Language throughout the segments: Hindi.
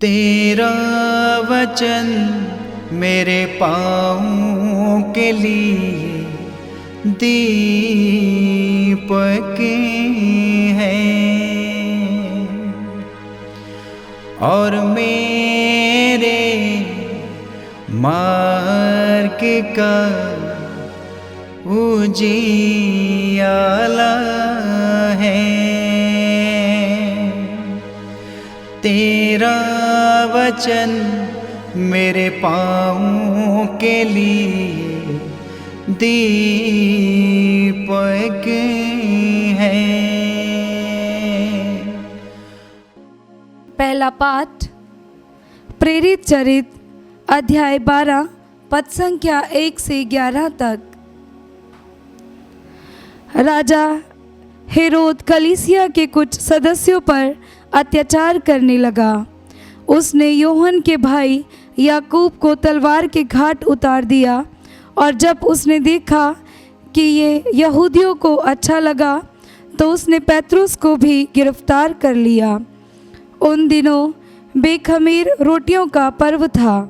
तेरा वचन मेरे पाँवों के लिए दीपक है और मेरे मार्ग का उजियाला है। तेरा वचन मेरे पाँवों के लिए दीपक है। पहला पाठ प्रेरित चरित अध्याय 12 पद संख्या 1 से 11 तक। राजा हेरोद कलीसिया के कुछ सदस्यों पर अत्याचार करने लगा। उसने योहन के भाई याकूब को तलवार के घाट उतार दिया और जब उसने देखा कि ये यहूदियों को अच्छा लगा तो उसने पेत्रुस को भी गिरफ्तार कर लिया। उन दिनों बेखमीर रोटियों का पर्व था।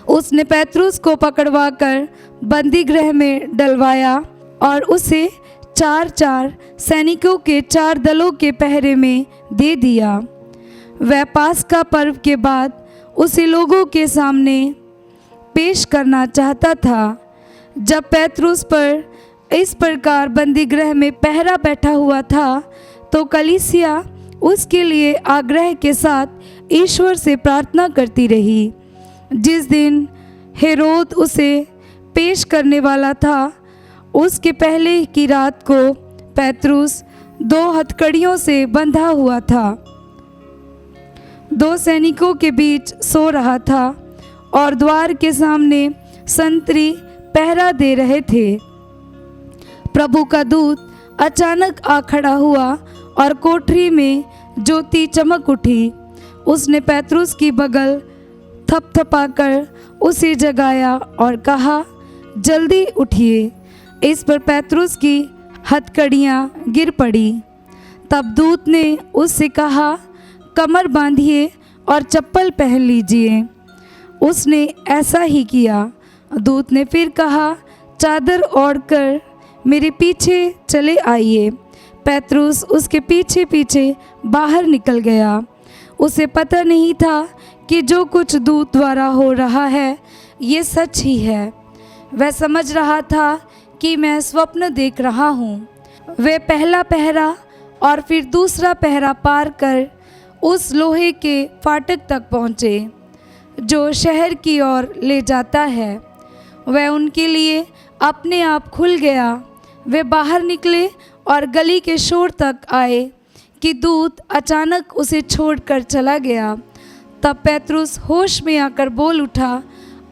उसने पेत्रुस को पकड़वाकर बंदी गृह में डलवाया और उसे 4-4 सैनिकों के 4 दलों के पहरे में दे दिया। वह पास्का पर्व के बाद उसे लोगों के सामने पेश करना चाहता था। जब पेत्रुस पर इस प्रकार बंदी गृह में पहरा बैठा हुआ था तो कलीसिया उसके लिए आग्रह के साथ ईश्वर से प्रार्थना करती रही। जिस दिन हेरोद उसे पेश करने वाला था उसके पहले की रात को पेत्रुस 2 हथकड़ियों से बंधा हुआ था। 2 सैनिकों के बीच सो रहा था और द्वार के सामने संतरी पहरा दे रहे थे। प्रभु का दूत अचानक आ खड़ा हुआ और कोठरी में ज्योति चमक उठी। उसने पेत्रुस की बगल थपथपाकर उसे जगाया और कहा, जल्दी उठिए। इस पर पेत्रुस की हथकड़ियाँ गिर पड़ी। तब दूत ने उससे कहा, कमर बांधिए और चप्पल पहन लीजिए। उसने ऐसा ही किया। दूत ने फिर कहा, चादर ओढ़कर मेरे पीछे चले आइए। पेत्रुस उसके पीछे पीछे बाहर निकल गया। उसे पता नहीं था कि जो कुछ दूत द्वारा हो रहा है ये सच ही है। वह समझ रहा था कि मैं स्वप्न देख रहा हूँ। वे पहला पहरा और फिर दूसरा पहरा पार कर उस लोहे के फाटक तक पहुँचे जो शहर की ओर ले जाता है। वह उनके लिए अपने आप खुल गया। वे बाहर निकले और गली के शोर तक आए कि दूत अचानक उसे छोड़कर चला गया। तब पेत्रुस होश में आकर बोल उठा,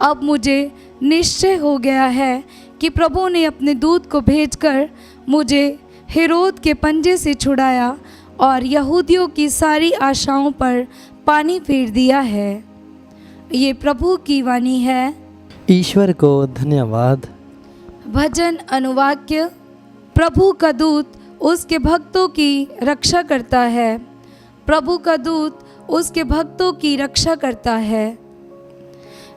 अब मुझे निश्चय हो गया है कि प्रभु ने अपने दूत को भेजकर मुझे हेरोद के पंजे से छुड़ाया और यहूदियों की सारी आशाओं पर पानी फेर दिया है। ये प्रभु की वाणी है। ईश्वर को धन्यवाद। भजन अनुवाक्य। प्रभु का दूत उसके भक्तों की रक्षा करता है। प्रभु का दूत उसके भक्तों की रक्षा करता है।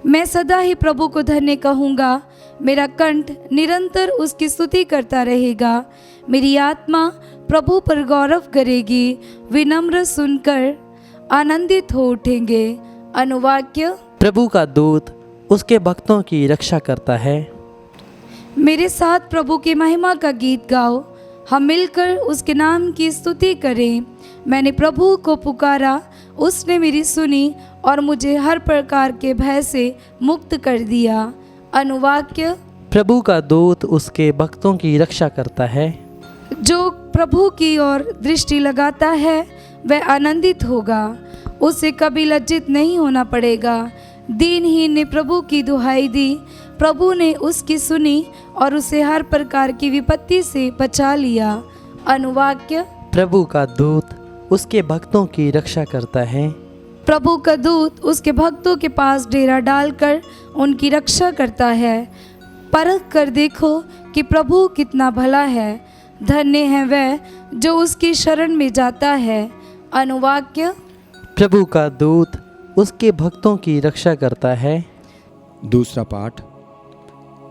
मैं सदा ही प्रभु को धन्य कहूँगा। मेरा कंठ निरंतर उसकी स्तुति करता रहेगा। मेरी आत्मा प्रभु पर गौरव करेगी। विनम्र सुनकर आनंदित हो उठेंगे। अनुवाक्य। प्रभु का दूत उसके भक्तों की रक्षा करता है। मेरे साथ प्रभु की महिमा का गीत गाओ। हम मिलकर उसके नाम की स्तुति करें। मैंने प्रभु को पुकारा, उसने मेरी सुनी और मुझे हर प्रकार के भय से मुक्त कर दिया। अनुवाक्य। प्रभु का दूत उसके भक्तों की रक्षा करता है। जो प्रभु की ओर दृष्टि लगाता है वह आनंदित होगा। उसे कभी लज्जित नहीं होना पड़ेगा। दीनहीन ने प्रभु की दुहाई दी। प्रभु ने उसकी सुनी और उसे हर प्रकार की विपत्ति से बचा लिया। अनुवाक्य। प्रभु का दूत उसके भक्तों की रक्षा करता है। प्रभु का दूत उसके भक्तों के पास डेरा डालकर उनकी रक्षा करता है। परख कर देखो कि प्रभु कितना भला है। धन्य है वह जो उसकी शरण में जाता है। अनुवाक्य। प्रभु का दूत उसके भक्तों की रक्षा करता है। दूसरा पाठ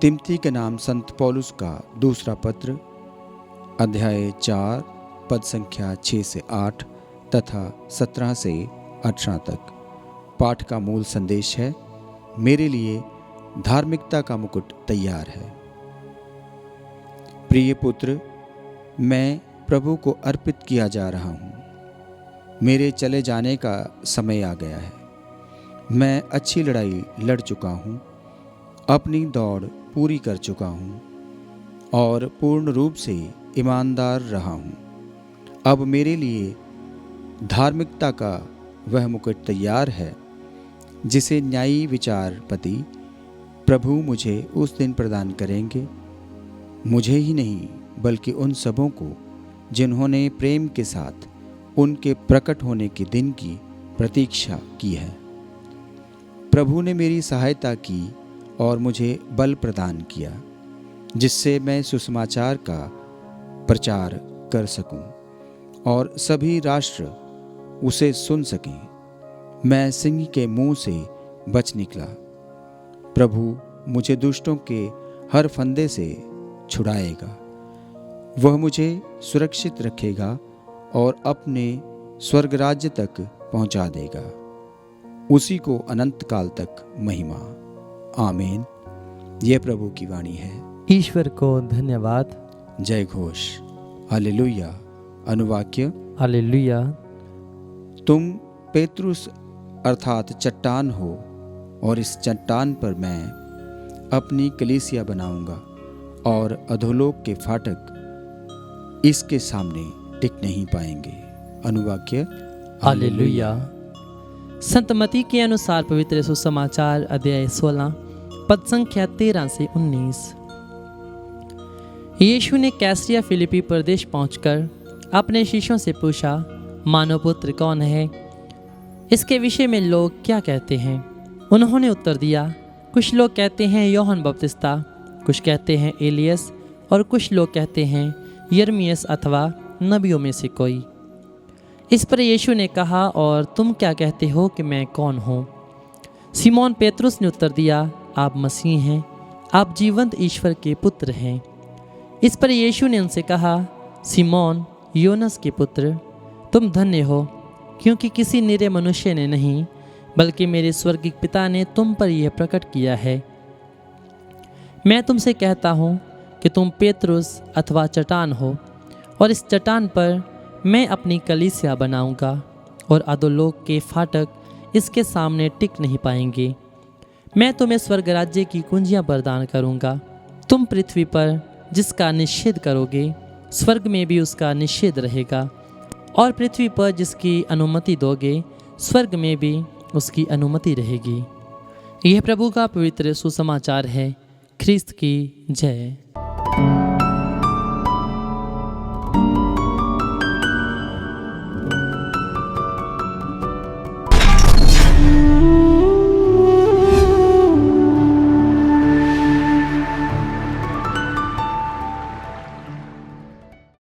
तिमोथी के नाम संत पौलुस का दूसरा पत्र, अध्याय 4 पद संख्या 6 से 8 तथा 17 से 18 तक। पाठ का मूल संदेश है, मेरे लिए धार्मिकता का मुकुट तैयार है। प्रिय पुत्र, मैं प्रभु को अर्पित किया जा रहा हूँ। मेरे चले जाने का समय आ गया है। मैं अच्छी लड़ाई लड़ चुका हूँ, अपनी दौड़ पूरी कर चुका हूँ और पूर्ण रूप से ईमानदार रहा हूँ। अब मेरे लिए धार्मिकता का वह मुकुट तैयार है जिसे न्यायी विचारपति प्रभु मुझे उस दिन प्रदान करेंगे। मुझे ही नहीं बल्कि उन सबों को जिन्होंने प्रेम के साथ उनके प्रकट होने के दिन की प्रतीक्षा की है। प्रभु ने मेरी सहायता की और मुझे बल प्रदान किया, जिससे मैं सुसमाचार का प्रचार कर सकूं और सभी राष्ट्र उसे सुन सकें। मैं सिंह के मुंह से बच निकला। प्रभु मुझे दुष्टों के हर फंदे से छुड़ाएगा। वह मुझे सुरक्षित रखेगा और अपने स्वर्ग राज्य तक पहुंचा देगा। उसी को अनंत काल तक महिमा। आमीन। यह प्रभु की वाणी है। ईश्वर को धन्यवाद। जय घोष। हालेलुया। अनुवाक्य, हालेलुया। तुम पेत्रुस अर्थात चट्टान हो और इस चट्टान पर मैं अपनी कलीसिया बनाऊंगा और अधोलोक के फाटक इसके सामने टिक नहीं पाएंगे। अनुवाक्य, हालेलुया। संत मत्ती के अनुसार पवित्र सुसमाचार अध्याय 16 पद संख्या 13 से 19। यीशु ने कैसरिया फिलिपी प्रदेश पहुंचकर अपने शिष्यों से पूछा, मानव पुत्र कौन है? इसके विषय में लोग क्या कहते हैं? उन्होंने उत्तर दिया, कुछ लोग कहते हैं यूहन्ना बपतिस्ता, कुछ कहते हैं एलियस और कुछ लोग कहते हैं यिर्मयाह अथवा नबियों में से कोई। इस पर यीशु ने कहा, और तुम क्या कहते हो कि मैं कौन हूँ? सिमोन पेतरुस ने उत्तर दिया, आप मसीह हैं, आप जीवंत ईश्वर के पुत्र हैं। इस पर यीशु ने उनसे कहा, सिमोन योनस के पुत्र, तुम धन्य हो, क्योंकि किसी निरे मनुष्य ने नहीं बल्कि मेरे स्वर्गीय पिता ने तुम पर यह प्रकट किया है। मैं तुमसे कहता हूँ कि तुम पेतरुस अथवा चट्टान हो, और इस चट्टान पर मैं अपनी कलीसिया बनाऊंगा और अधोलोक के फाटक इसके सामने टिक नहीं पाएंगे। मैं तुम्हें स्वर्ग राज्य की कुंजियां प्रदान करूंगा। तुम पृथ्वी पर जिसका निषेध करोगे, स्वर्ग में भी उसका निषेध रहेगा, और पृथ्वी पर जिसकी अनुमति दोगे, स्वर्ग में भी उसकी अनुमति रहेगी। यह प्रभु का पवित्र सुसमाचार है। ख्रिस्त की जय।